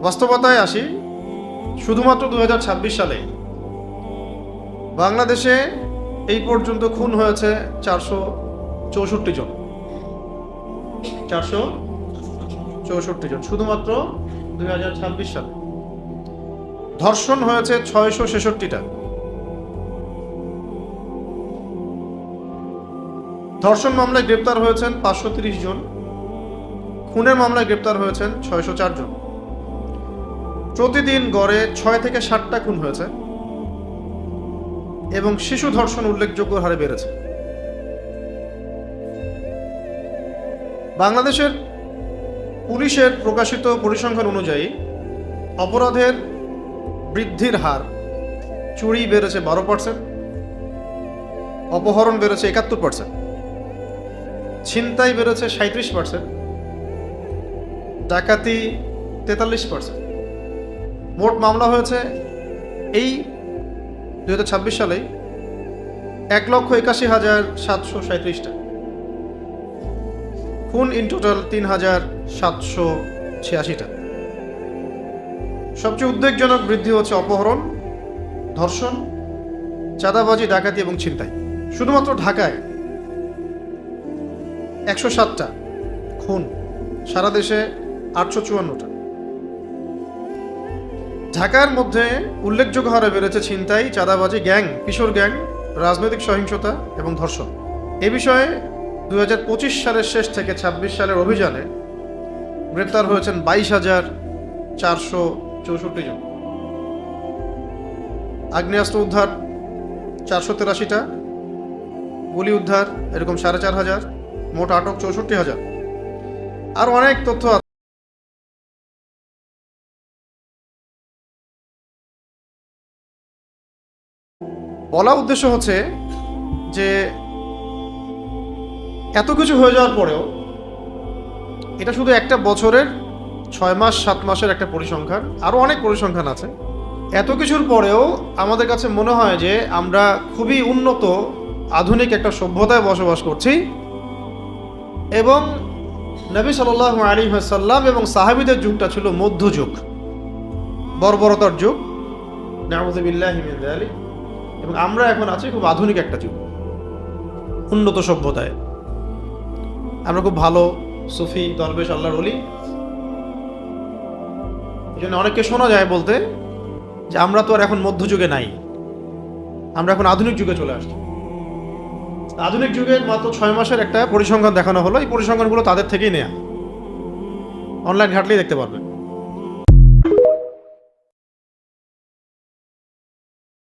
বাস্তবতায় আসি, শুধুমাত্র 2026 সালে বাংলাদেশে এই পর্যন্ত খুন হয়েছে 464 জন। 464 জন শুধুমাত্র 2026 সালে। ধর্ষণ হয়েছে 666টা। ধর্ষণ মামলায় গ্রেপ্তার হয়েছেন 530 জন। খুনের মামলায় গ্রেপ্তার হয়েছেন 604 জন। প্রতিদিন গড়ে 6 থেকে 7টা খুন হয়েছে এবং শিশু ধর্ষণ উল্লেখযোগ্য হারে বেড়েছে। বাংলাদেশের পুলিশের প্রকাশিত পরিসংখ্যান অনুযায়ী অপরাধের বৃদ্ধির হার: চুরি বেড়েছে 12%, অপহরণ বেড়েছে 71%, ছিনতাই বেড়েছে 37%, ডাকাতি 43%। মোট মামলা হয়েছে এই 2026 সালেই 1,81,737টা। খুন ইন টোটাল 3,786টা। সবচেয়ে উদ্বেগজনক বৃদ্ধি হচ্ছে অপহরণ, ধর্ষণ, চাঁদাবাজি, ডাকাতি এবং ছিনতাই। শুধুমাত্র ঢাকায় 107টা খুন, সারা দেশে 854টা। ঢাকার মধ্যে উল্লেখযোগ্য হারে বেড়েছে ছিনতাই, চাঁদাবাজি, গ্যাং, কিশোর গ্যাং, রাজনৈতিক সহিংসতা এবং ধর্ষণ। এ বিষয়ে 2025 সালের শেষ থেকে 26 সালের অভিযানে গ্রেপ্তার হয়েছেন 22,464 জন। আগ্নেয়াস্ত্র উদ্ধার 483টা, গুলি উদ্ধার এরকম 4,500, মোট আটক 64,000। আর অনেক তথ্য আছে। বলা উদ্দেশ্য হচ্ছে যে এত কিছু হয়ে যাওয়ার পরেও এটা শুধু একটা বছরের 6 মাস 7 মাসের একটা পরিসংখ্যান, আরও অনেক পরিসংখ্যান আছে। এত কিছুর পরেও আমাদের কাছে মনে হয় যে আমরা খুবই উন্নত আধুনিক একটা সভ্যতায় বসবাস করছি এবং নবী সাল্লাল্লাহু আলাইহি ওয়াসাল্লাম এবং সাহাবীদের যুগটা ছিল মধ্যযুগ, বর্বরতার যুগ, নাউযু বিল্লাহি মিন যালিক। এবং আমরা এখন আছি খুব আধুনিক একটা যুগ, উন্নত সভ্যতায়। আমরা খুব ভালো সুফি, দরবেশ, আল্লাহর ওলি। এই জন্য অনেককে শোনা যায় বলতে যে আমরা তো আর এখন মধ্যযুগে নাই, আমরা এখন আধুনিক যুগে চলে আসছি। আধুনিক যুগের মাত্র 6 মাসের একটা পরিসংখ্যান দেখানো হলো। এই পরিসংখ্যানগুলো তাদের থেকেই নেয়া, অনলাইন ঘাটলেই দেখতে পারবেন।